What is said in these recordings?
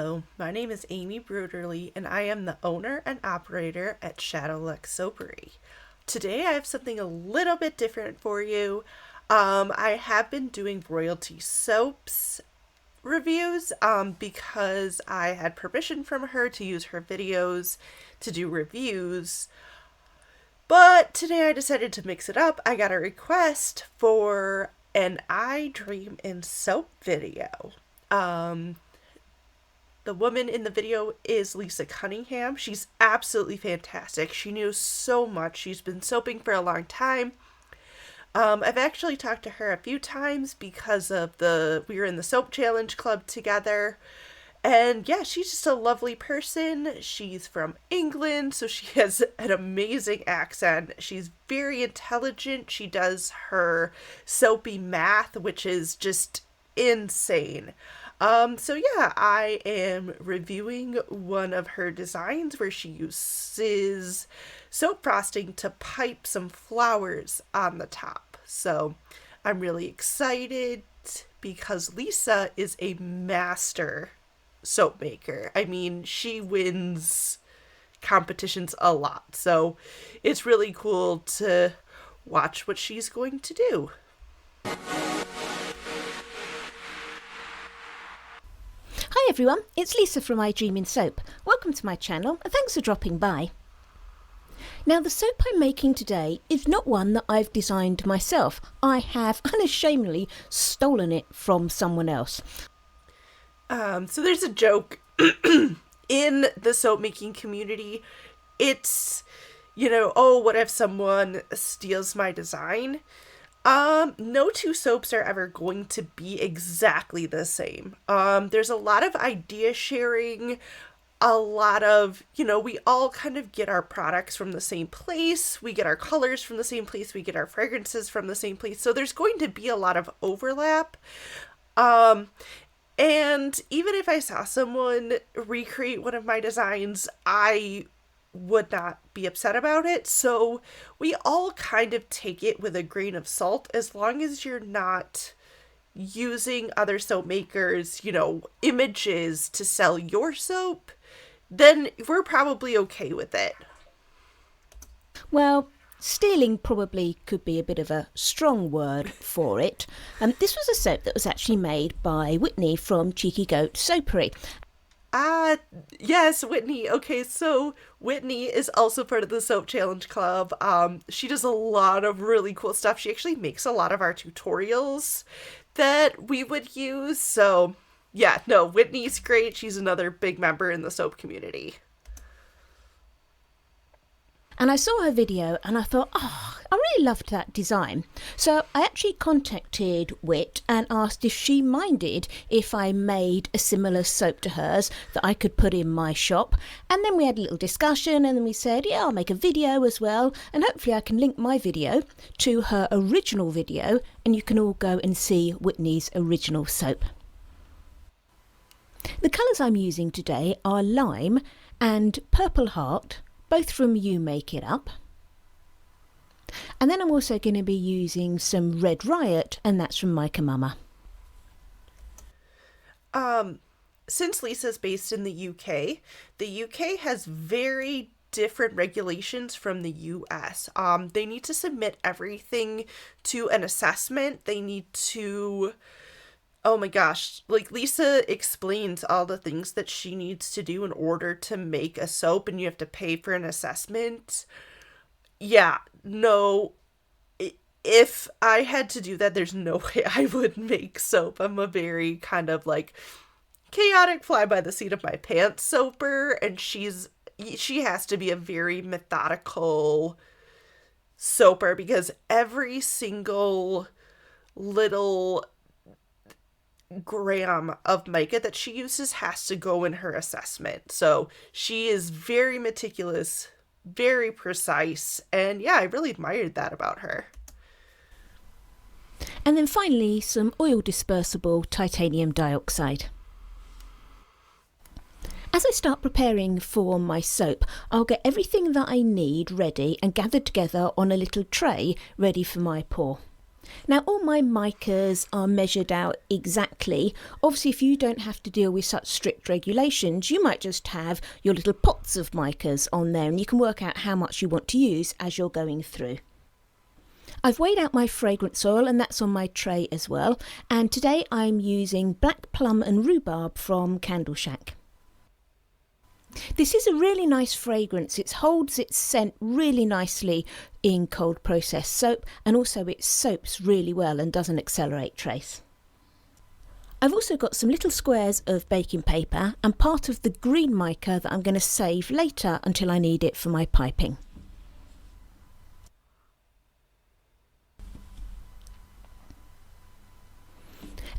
Hello, my name is Amy Bruderly, and I am the owner and operator at Shadowlux Soapery. Today I have something a little bit different for you. I have been doing royalty soaps reviews because I had permission from her to use her videos to do reviews. But today I decided to mix it up. I got a request for an I Dream in Soap video. The woman in the video is Lisa Cunningham. She's absolutely fantastic. She knows so much. She's been soaping for a long time. I've actually talked to her a few times because of we were in the Soap Challenge Club together. And yeah, she's just a lovely person. She's from England, so she has an amazing accent. She's very intelligent. She does her soapy math, which is just insane. So yeah, I am reviewing one of her designs where she uses soap frosting to pipe some flowers on the top. So I'm really excited because Lisa is a master soap maker. I mean, she wins competitions a lot. So it's really cool to watch what she's going to do. Hi everyone, it's Lisa from I Dream in Soap. Welcome to my channel and thanks for dropping by. Now the soap I'm making today is not one that I've designed myself. I have unashamedly stolen it from someone else. So there's a joke in the soap making community. It's, oh, what if someone steals my design? No two soaps are ever going to be exactly the same. There's a lot of idea sharing, a lot of, we all kind of get our products from the same place. We get our colors from the same place. We get our fragrances from the same place. So there's going to be a lot of overlap. And even if I saw someone recreate one of my designs, I would not be upset about it. So we all kind of take it with a grain of salt as long as you're not using other soap makers, images to sell your soap, then we're probably okay with it. Well, stealing probably could be a bit of a strong word for it. This was a soap that was actually made by Whitney from Cheeky Goat Soapery. Yes, Whitney. Okay, so Whitney is also part of the Soap Challenge Club. She does a lot of really cool stuff. She actually makes a lot of our tutorials that we would use. So, yeah, no, Whitney's great. She's another big member in the soap community. And I saw her video and I thought, I really loved that design. So I actually contacted Whit and asked if she minded if I made a similar soap to hers that I could put in my shop. And then we had a little discussion and then we said, yeah, I'll make a video as well. And hopefully I can link my video to her original video and you can all go and see Whitney's original soap. The colours I'm using today are Lime and Purple Heart, both from You Make It Up. And then I'm also going to be using some Red Riot, and that's from Micah Mama. Since Lisa's based in the UK has very different regulations from the US. They need to submit everything to an assessment. They need to... Oh my gosh, Lisa explains all the things that she needs to do in order to make a soap, and you have to pay for an assessment. Yeah, no, if I had to do that, there's no way I would make soap. I'm a very kind of chaotic fly by the seat of my pants soaper, and she has to be a very methodical soaper because every single little gram of mica that she uses has to go in her assessment. So she is very meticulous, very precise, and yeah, I really admired that about her. And then finally some oil dispersible titanium dioxide. As I start preparing for my soap, I'll get everything that I need ready and gathered together on a little tray ready for my pour. Now, all my micas are measured out exactly. Obviously, if you don't have to deal with such strict regulations, you might just have your little pots of micas on there and you can work out how much you want to use as you're going through. I've weighed out my fragrance oil and that's on my tray as well. And today I'm using Black Plum and Rhubarb from Candle Shack. This is a really nice fragrance. It holds its scent really nicely in cold processed soap, and also it soaps really well and doesn't accelerate trace. I've also got some little squares of baking paper and part of the green mica that I'm going to save later until I need it for my piping.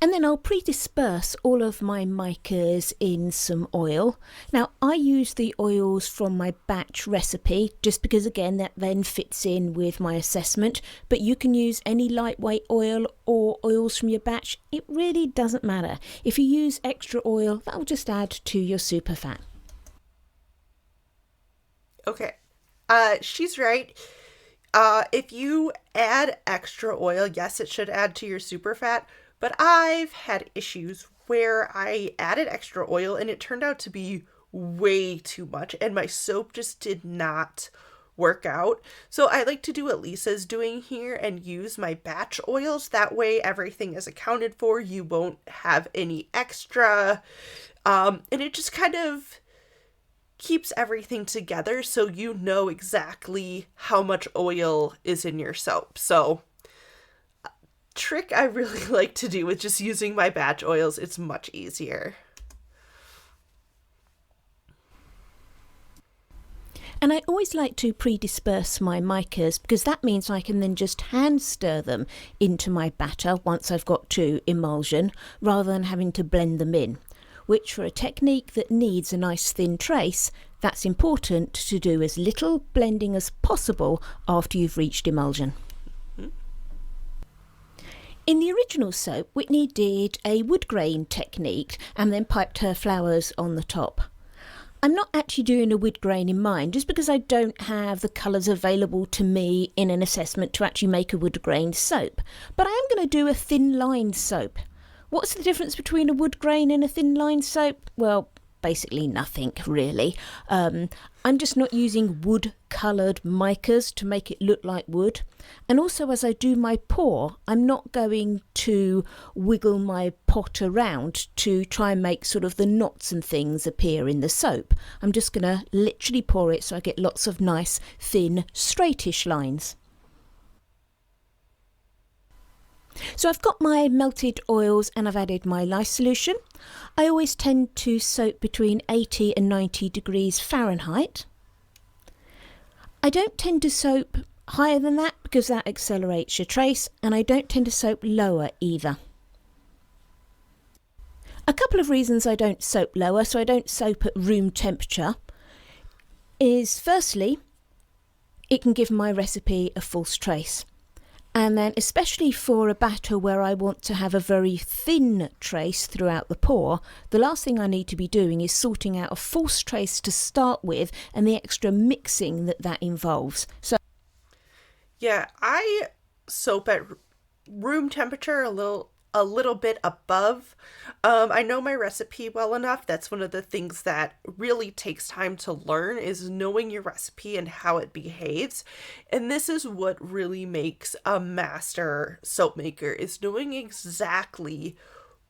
And then I'll pre-disperse all of my micas in some oil. Now, I use the oils from my batch recipe just because, again, that then fits in with my assessment. But you can use any lightweight oil or oils from your batch. It really doesn't matter. If you use extra oil, that'll just add to your super fat. Okay. She's right. If you add extra oil, yes, it should add to your super fat. But I've had issues where I added extra oil and it turned out to be way too much and my soap just did not work out. So I like to do what Lisa's doing here and use my batch oils. That way everything is accounted for. You won't have any extra. And it just kind of keeps everything together so you know exactly how much oil is in your soap. So trick I really like to do with just using my batch oils. It's much easier. And I always like to pre-disperse my micas because that means I can then just hand stir them into my batter once I've got to emulsion rather than having to blend them in, which for a technique that needs a nice thin trace, that's important to do as little blending as possible after you've reached emulsion. In the original soap, Whitney did a wood grain technique and then piped her flowers on the top. I'm not actually doing a wood grain in mind just because I don't have the colours available to me in an assessment to actually make a wood grain soap. But I am going to do a thin line soap. What's the difference between a wood grain and a thin line soap? Well, basically nothing really. I'm just not using wood coloured micas to make it look like wood. And also as I do my pour, I'm not going to wiggle my pot around to try and make sort of the knots and things appear in the soap. I'm just going to literally pour it so I get lots of nice thin straightish lines. So I've got my melted oils and I've added my lye solution. I always tend to soak between 80 and 90 degrees Fahrenheit. I don't tend to soap higher than that because that accelerates your trace, and I don't tend to soap lower either. A couple of reasons I don't soap lower, so I don't soap at room temperature, is firstly, it can give my recipe a false trace. And then especially for a batter where I want to have a very thin trace throughout the pour, the last thing I need to be doing is sorting out a false trace to start with and the extra mixing that involves. So yeah, I soap at room temperature, a little bit above. I know my recipe well enough. That's one of the things that really takes time to learn, is knowing your recipe and how it behaves. And this is what really makes a master soap maker, is knowing exactly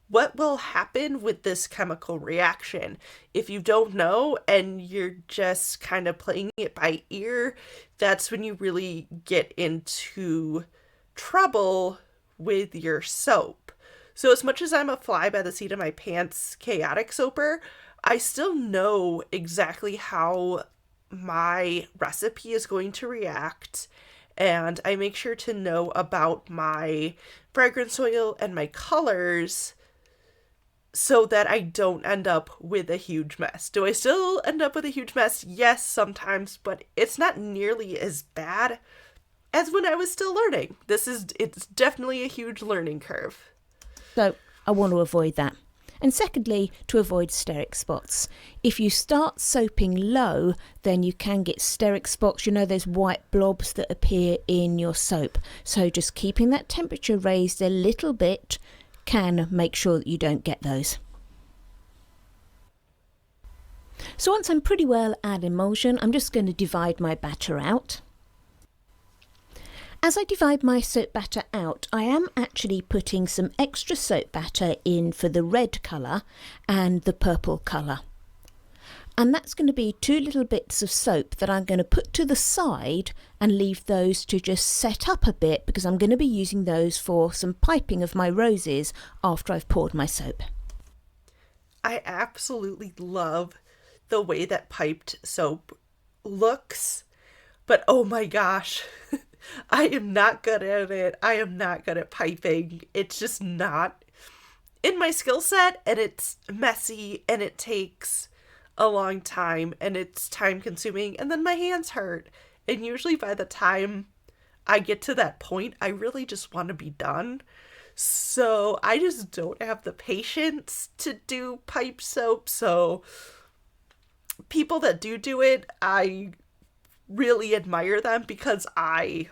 what will happen with this chemical reaction. If you don't know and you're just kind of playing it by ear, that's when you really get into trouble with your soap. So as much as I'm a fly by the seat of my pants chaotic soaper, I still know exactly how my recipe is going to react, and I make sure to know about my fragrance oil and my colors so that I don't end up with a huge mess. Do I still end up with a huge mess? Yes, sometimes, but it's not nearly as bad as when I was still learning. It's definitely a huge learning curve. I want to avoid that. And secondly, to avoid steric spots. If you start soaping low, then you can get steric spots, you know, those white blobs that appear in your soap. So just keeping that temperature raised a little bit can make sure that you don't get those. So once I'm pretty well at emulsion, I'm just going to divide my batter out. As I divide my soap batter out, I am actually putting some extra soap batter in for the red colour and the purple colour. And that's going to be 2 little bits of soap that I'm going to put to the side and leave those to just set up a bit, because I'm going to be using those for some piping of my roses after I've poured my soap. I absolutely love the way that piped soap looks, but oh my gosh, I am not good at it. I am not good at piping. It's just not in my skill set, and it's messy, and it takes a long time, and it's time consuming, and then my hands hurt. And usually by the time I get to that point, I really just want to be done. So I just don't have the patience to do pipe soap. So people that do it, I really admire them, because I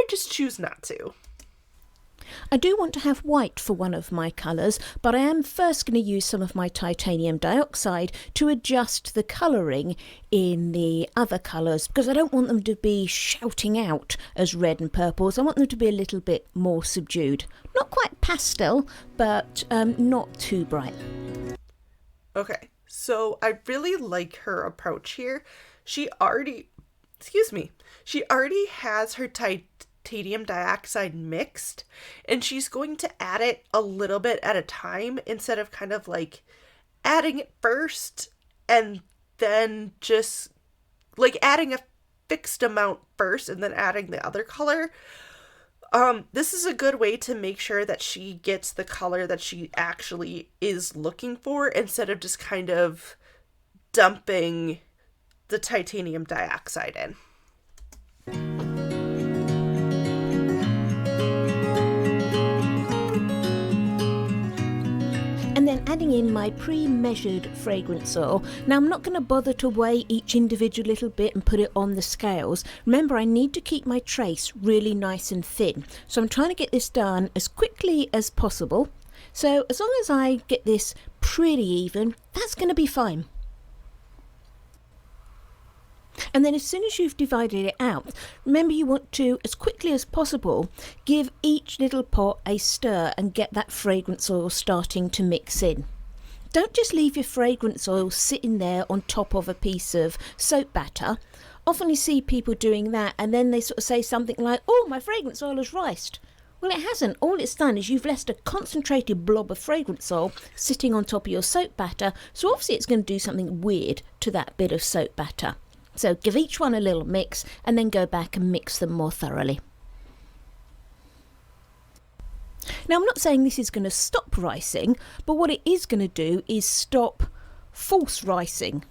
just choose not to. I do want to have white for one of my colours, but I am first going to use some of my titanium dioxide to adjust the colouring in the other colours, because I don't want them to be shouting out as red and purples. I want them to be a little bit more subdued. Not quite pastel, but not too bright. Okay, so I really like her approach here. She already has her titanium dioxide mixed, and she's going to add it a little bit at a time, instead of kind of like adding it first and then just like adding a fixed amount first and then adding the other color. This is a good way to make sure that she gets the color that she actually is looking for, instead of just kind of dumping the titanium dioxide in. And then adding in my pre-measured fragrance oil. Now I'm not going to bother to weigh each individual little bit and put it on the scales. Remember, I need to keep my trace really nice and thin. So I'm trying to get this done as quickly as possible. So as long as I get this pretty even, that's going to be fine. And then as soon as you've divided it out, remember you want to, as quickly as possible, give each little pot a stir and get that fragrance oil starting to mix in. Don't just leave your fragrance oil sitting there on top of a piece of soap batter. Often you see people doing that, and then they sort of say something like, "Oh, my fragrance oil has riced." Well, it hasn't. All it's done is you've left a concentrated blob of fragrance oil sitting on top of your soap batter, so obviously it's going to do something weird to that bit of soap batter. So give each one a little mix and then go back and mix them more thoroughly. Now, I'm not saying this is going to stop ricing, but what it is going to do is stop false ricing.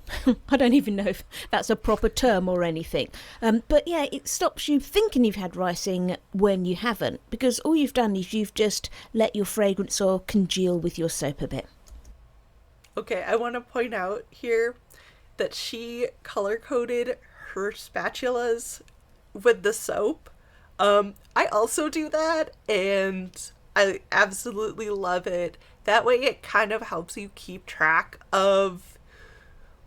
I don't even know if that's a proper term or anything. But yeah, it stops you thinking you've had ricing when you haven't, because all you've done is you've just let your fragrance oil congeal with your soap a bit. Okay, I want to point out here that she color-coded her spatulas with the soap. I also do that, and I absolutely love it. That way it kind of helps you keep track of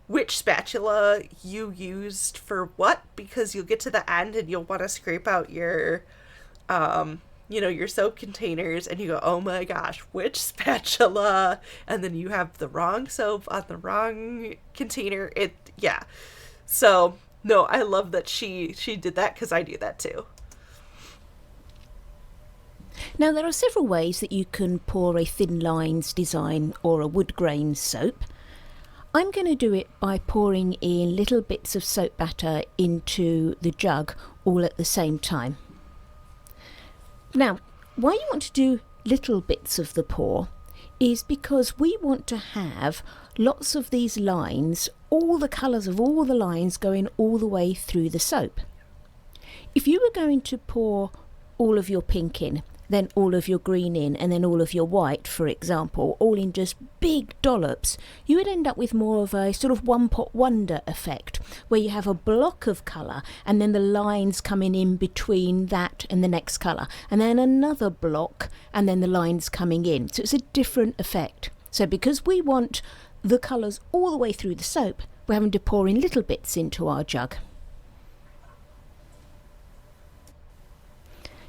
which spatula you used for what, because you'll get to the end and you'll want to scrape out your your soap containers, and you go, oh my gosh, which spatula? And then you have the wrong soap on the wrong container. So no, I love that she did that, because I do that too. Now, there are several ways that you can pour a thin lines design or a wood grain soap. I'm going to do it by pouring in little bits of soap batter into the jug all at the same time. Now, why you want to do little bits of the pour is because we want to have lots of these lines, all the colours of all the lines going all the way through the soap. If you were going to pour all of your pink in then all of your green in, and then all of your white, for example, all in just big dollops, you would end up with more of a sort of one pot wonder effect, where you have a block of colour and then the lines coming in between that and the next colour, and then another block and then the lines coming in. So it's a different effect. So because we want the colours all the way through the soap, we're having to pour in little bits into our jug.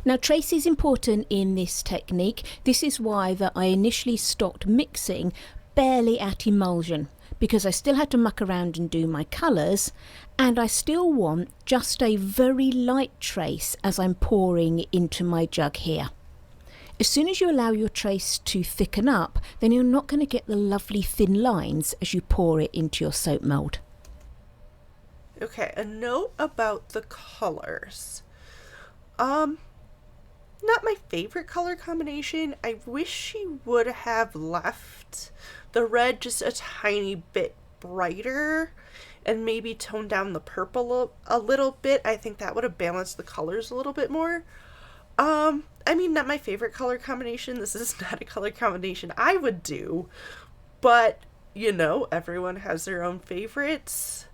Now trace is important in this technique. This is why that I initially stopped mixing barely at emulsion, because I still had to muck around and do my colours, and I still want just a very light trace as I'm pouring into my jug here. As soon as you allow your trace to thicken up, then you're not going to get the lovely thin lines as you pour it into your soap mould. Okay, a note about the colors. Not my favorite color combination. I wish she would have left the red just a tiny bit brighter and maybe toned down the purple a little bit. I think that would have balanced the colors a little bit more. I mean, not my favorite color combination. This is not a color combination I would do, but you know, everyone has their own favorites.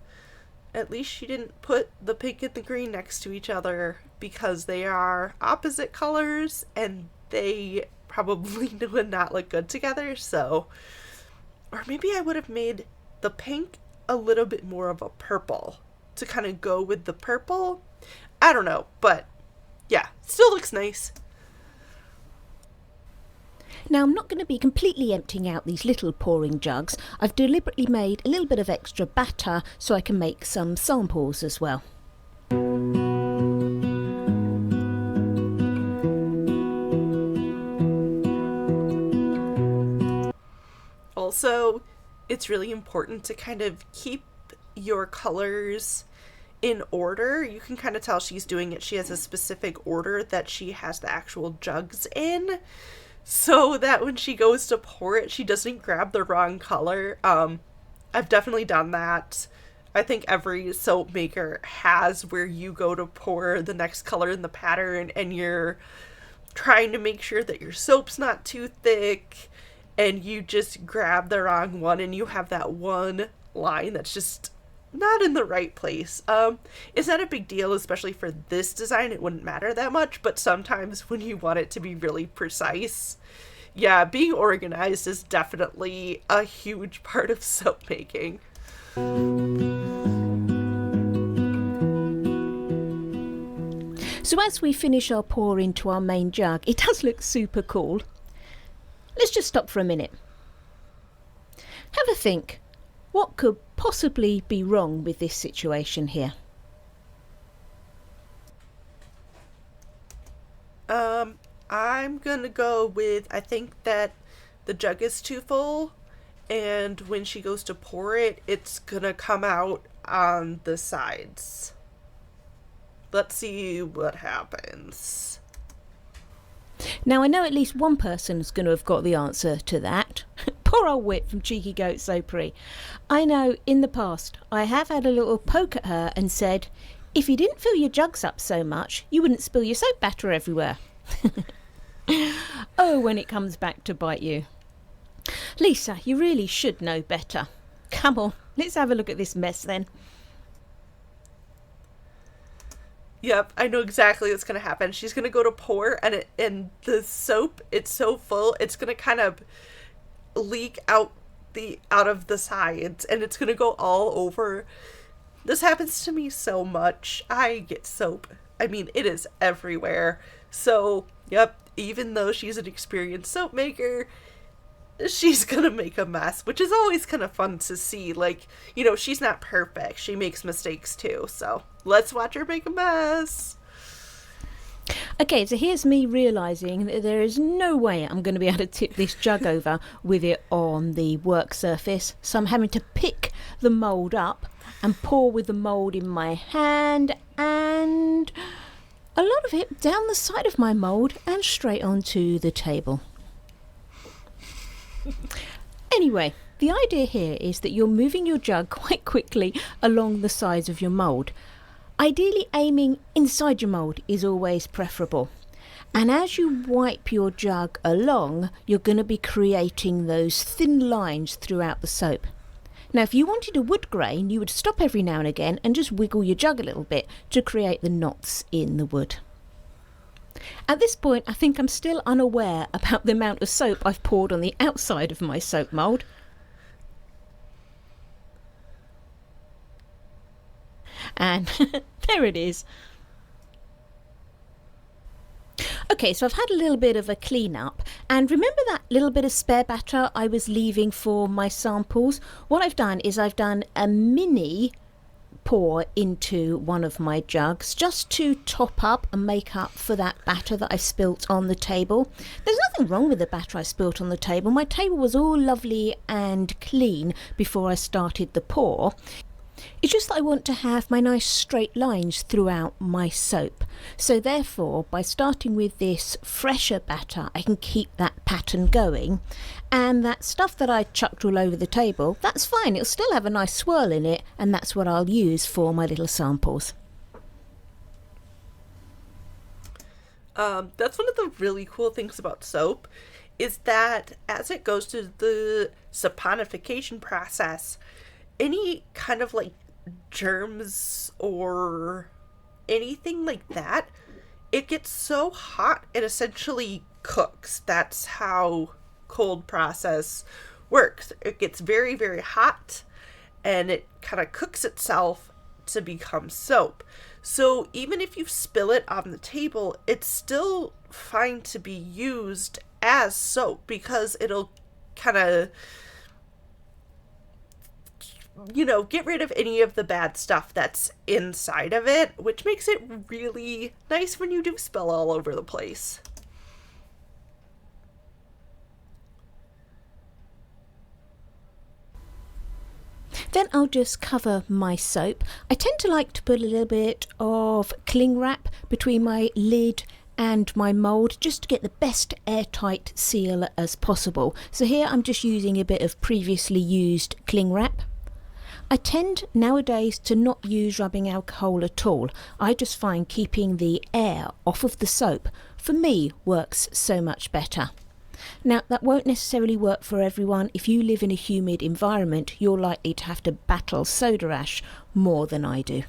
At least she didn't put the pink and the green next to each other, because they are opposite colors and they probably would not look good together. So, or maybe I would have made the pink a little bit more of a purple to kind of go with the purple. I don't know, but yeah, still looks nice. Now I'm not going to be completely emptying out these little pouring jugs. I've deliberately made a little bit of extra batter so I can make some samples as well. Also, it's really important to kind of keep your colors in order. You can kind of tell she's doing it. She has a specific order that she has the actual jugs in, so that when she goes to pour it, she doesn't grab the wrong color. I've definitely done that. I think every soap maker has where you go to pour the next color in the pattern and you're trying to make sure that your soap's not too thick and you just grab the wrong one and you have that one line that's just not in the right place. It's not a big deal, especially for this design. It wouldn't matter that much, but sometimes when you want it to be really precise, yeah, being organized is definitely a huge part of soap making. So as we finish our pour into our main jug, it does look super cool. Let's just stop for a minute. Have a think. What could possibly be wrong with this situation here? I'm gonna go with, I think that the jug is too full, and when she goes to pour it, it's gonna come out on the sides. Let's see what happens. Now I know at least one person's going to have got the answer to that. Poor old Whit from Cheeky Goat Soapery. I know in the past I have had a little poke at her and said, if you didn't fill your jugs up so much, you wouldn't spill your soap batter everywhere. Oh, when it comes back to bite you. Lisa, you really should know better. Come on, let's have a look at this mess then. Yep, I know exactly what's gonna happen. She's gonna go to pour, and the soap, it's so full, it's gonna kind of leak out of the sides, and it's gonna go all over. This happens to me so much. I get soap. I mean, it is everywhere. So, yep, even though she's an experienced soap maker, she's gonna make a mess, which is always kind of fun to see. Like, you know, she's not perfect. She makes mistakes too, so let's watch her make a mess. Okay, so here's me realising that there is no way I'm going to be able to tip this jug over with it on the work surface. So I'm having to pick the mould up and pour with the mould in my hand, and a lot of it down the side of my mould and straight onto the table. Anyway, the idea here is that you're moving your jug quite quickly along the sides of your mould. Ideally aiming inside your mould is always preferable. And as you wipe your jug along, you're going to be creating those thin lines throughout the soap. Now, if you wanted a wood grain, you would stop every now and again and just wiggle your jug a little bit to create the knots in the wood. At this point, I think I'm still unaware about the amount of soap I've poured on the outside of my soap mould. And there it is. Okay, so I've had a little bit of a clean up, and remember that little bit of spare batter I was leaving for my samples? What I've done is I've done a mini pour into one of my jugs just to top up and make up for that batter that I've spilt on the table. There's nothing wrong with the batter I spilt on the table. My table was all lovely and clean before I started the pour. It's just that I want to have my nice straight lines throughout my soap. So therefore, by starting with this fresher batter, I can keep that pattern going. And that stuff that I chucked all over the table, that's fine. It'll still have a nice swirl in it, and that's what I'll use for my little samples. That's one of the really cool things about soap, is that as it goes through the saponification process, any kind of like germs or anything like that, it gets so hot it essentially cooks. That's how cold process works. It gets very, very hot and it kind of cooks itself to become soap. So even if you spill it on the table, it's still fine to be used as soap because it'll kind of, get rid of any of the bad stuff that's inside of it, which makes it really nice when you do spill all over the place. Then I'll just cover my soap. I tend to like to put a little bit of cling wrap between my lid and my mould just to get the best airtight seal as possible. So here I'm just using a bit of previously used cling wrap. I tend nowadays to not use rubbing alcohol at all. I just find keeping the air off of the soap, for me, works so much better. Now, that won't necessarily work for everyone. If you live in a humid environment, you're likely to have to battle soda ash more than I do.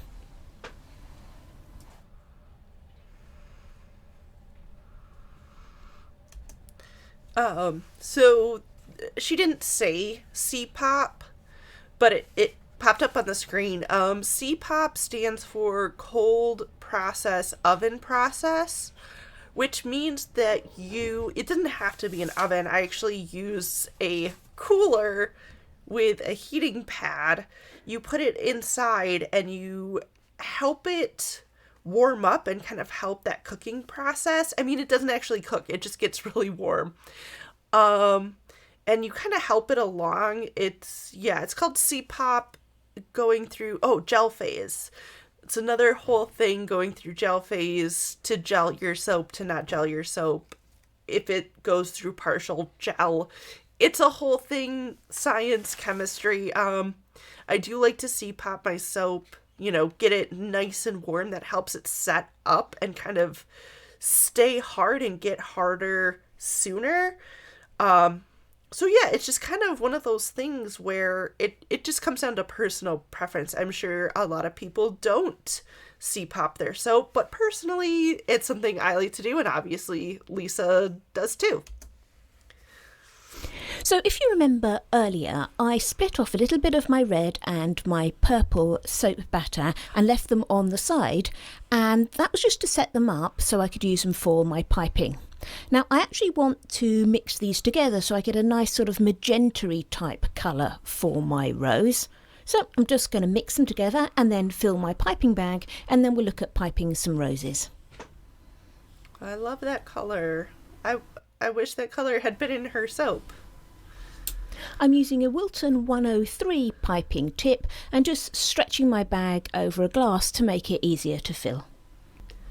So she didn't say CPOP, but it popped up on the screen. CPOP stands for cold process oven process, which means that it doesn't have to be an oven. I actually use a cooler with a heating pad. You put it inside and you help it warm up and kind of help that cooking process. I mean, it doesn't actually cook. It just gets really warm. And you kind of help it along. It's called CPOP going through, gel phase. It's another whole thing going through gel phase to gel your soap to not gel your soap. If it goes through partial gel, it's a whole thing, science, chemistry. I do like to CPOP my soap, get it nice and warm. That helps it set up and kind of stay hard and get harder sooner. So yeah, it's just kind of one of those things where it just comes down to personal preference. I'm sure a lot of people don't CPOP their soap, but personally, it's something I like to do, and obviously Lisa does too. So if you remember earlier, I split off a little bit of my red and my purple soap batter and left them on the side, and that was just to set them up so I could use them for my piping. Now I actually want to mix these together so I get a nice sort of magenta-y type colour for my rose. So I'm just going to mix them together and then fill my piping bag, and then we'll look at piping some roses. I love that colour. I wish that colour had been in her soap. I'm using a Wilton 103 piping tip and just stretching my bag over a glass to make it easier to fill.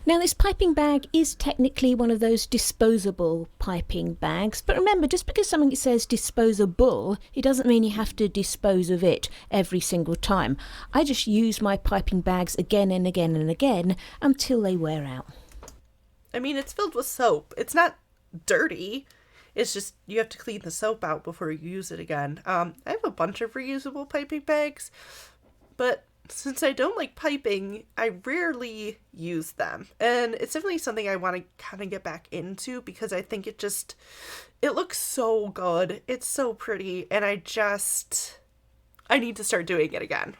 Now this piping bag is technically one of those disposable piping bags, but remember, just because something says disposable, it doesn't mean you have to dispose of it every single time. I just use my piping bags again and again and again until they wear out. I mean, it's filled with soap. It's not dirty. It's just you have to clean the soap out before you use it again. I have a bunch of reusable piping bags, but since I don't like piping, I rarely use them. And it's definitely something I want to kind of get back into because I think it looks so good. It's so pretty, and I need to start doing it again.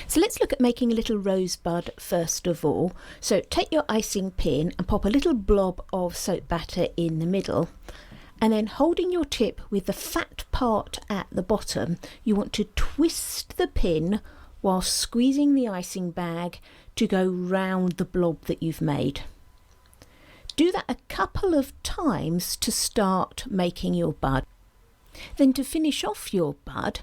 So let's look at making a little rosebud first of all. So take your icing pin and pop a little blob of soap batter in the middle. And then holding your tip with the fat part at the bottom, you want to twist the pin while squeezing the icing bag to go round the blob that you've made. Do that a couple of times to start making your bud. Then to finish off your bud,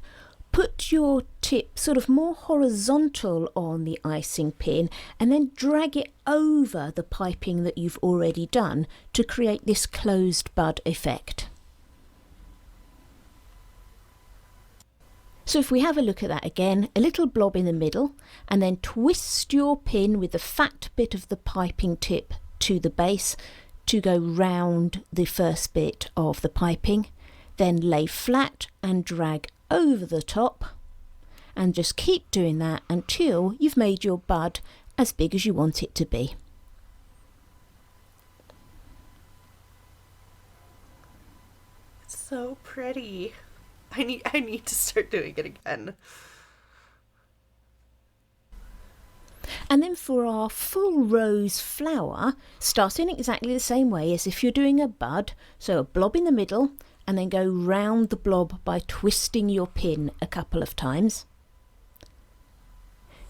put your tip sort of more horizontal on the icing pin and then drag it over the piping that you've already done to create this closed bud effect. So if we have a look at that again, a little blob in the middle, and then twist your pin with the fat bit of the piping tip to the base to go round the first bit of the piping, then lay flat and drag over the top, and just keep doing that until you've made your bud as big as you want it to be. It's so pretty. I need to start doing it again. And then for our full rose flower, start in exactly the same way as if you're doing a bud, so a blob in the middle, and then go round the blob by twisting your pin a couple of times.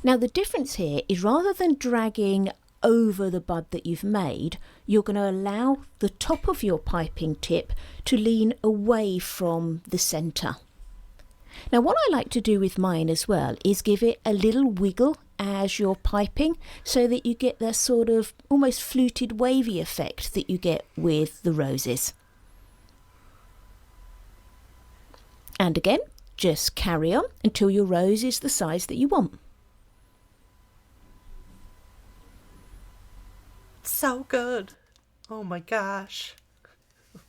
Now the difference here is rather than dragging over the bud that you've made, you're going to allow the top of your piping tip to lean away from the centre. Now what I like to do with mine as well is give it a little wiggle as you're piping so that you get that sort of almost fluted wavy effect that you get with the roses. And again, just carry on until your rose is the size that you want. So good. Oh my gosh. You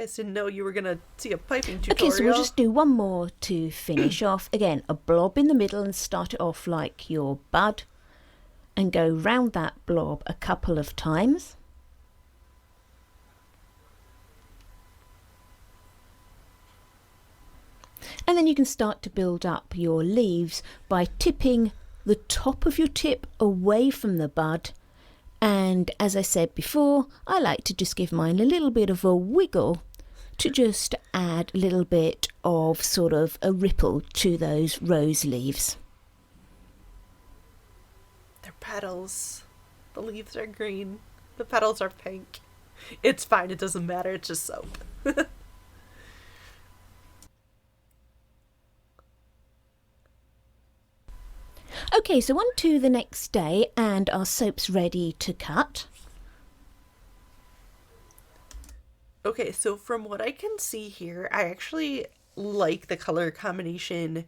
guys didn't know you were going to see a piping tutorial. Okay, so we'll just do one more to finish off. Again, a blob in the middle and start it off like your bud. And go round that blob a couple of times. And then you can start to build up your leaves by tipping the top of your tip away from the bud. And as I said before, I like to just give mine a little bit of a wiggle to just add a little bit of sort of a ripple to those rose leaves. They're petals. The leaves are green. The petals are pink. It's fine. It doesn't matter. It's just soap. Okay, so on to the next day and our soap's ready to cut. Okay, so from what I can see here, I actually like the color combination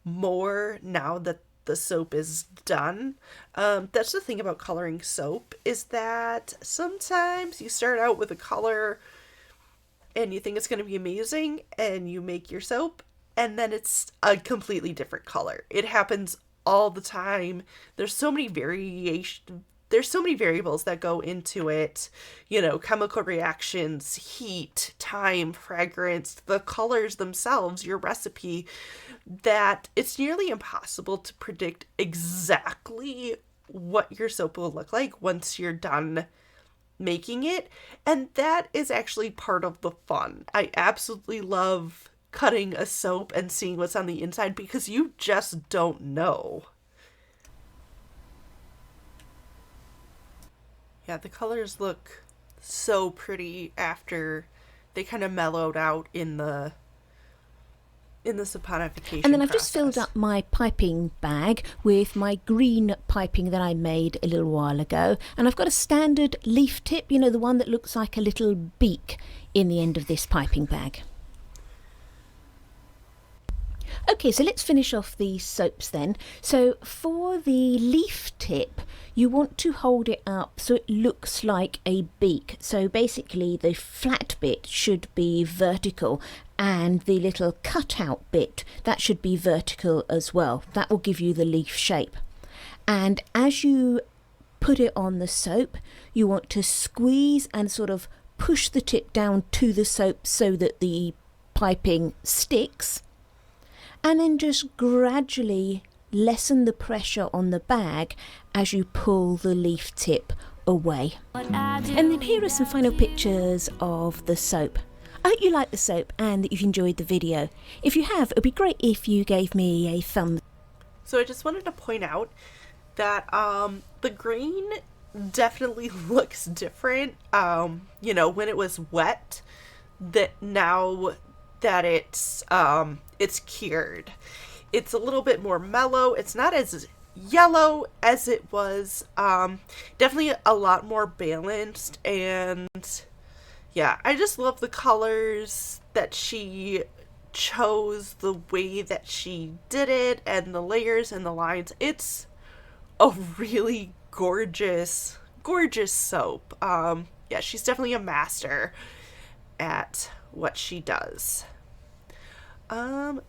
more now that the soap is done. That's the thing about coloring soap, is that sometimes you start out with a color and you think it's going to be amazing and you make your soap and then it's a completely different color. It happens all the time. There's so many variables that go into it, you know, chemical reactions, heat, time, fragrance, the colors themselves, your recipe, that it's nearly impossible to predict exactly what your soap will look like once you're done making it. And that is actually part of the fun. I absolutely love cutting a soap and seeing what's on the inside because you just don't know. Yeah, the colors look so pretty after they kind of mellowed out in the saponification And then I've process. just filled up my piping bag with my green piping that I made a little while ago. And I've got a standard leaf tip, you know, the one that looks like a little beak in the end of this piping bag. Okay, so let's finish off the soaps then. So for the leaf tip, you want to hold it up so it looks like a beak. So basically the flat bit should be vertical and the little cutout bit, that should be vertical as well. That will give you the leaf shape. And as you put it on the soap, you want to squeeze and sort of push the tip down to the soap so that the piping sticks, and then just gradually lessen the pressure on the bag as you pull the leaf tip away. And then here are some final pictures of the soap. I hope you liked the soap and that you've enjoyed the video. If you have, it would be great if you gave me a thumbs. So I just wanted to point out that the green definitely looks different, you know, when it was wet, that now that it's cured. It's a little bit more mellow. It's not as yellow as it was. Definitely a lot more balanced, and yeah, I just love the colors that she chose, the way that she did it, and the layers and the lines. It's a really gorgeous soap. Yeah, she's definitely a master at what she does.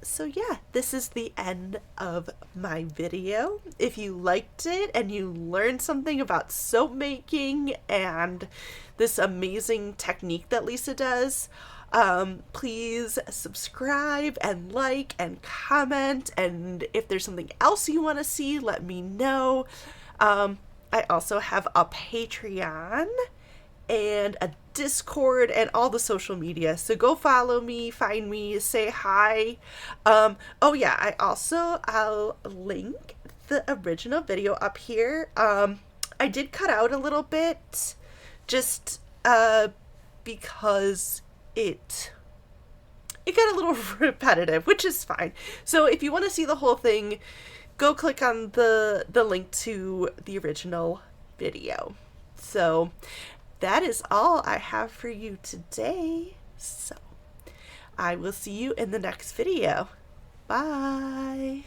So yeah, this is the end of my video. If you liked it and you learned something about soap making and this amazing technique that Lisa does, please subscribe and like and comment, and if there's something else you want to see, let me know. I also have a Patreon and a Discord and all the social media, so go follow me, find me, say hi. Oh yeah, I'll link the original video up here. I did cut out a little bit just because it got a little repetitive, which is fine. So if you want to see the whole thing, go click on the link to the original video. So that is all I have for you today. So I will see you in the next video. Bye.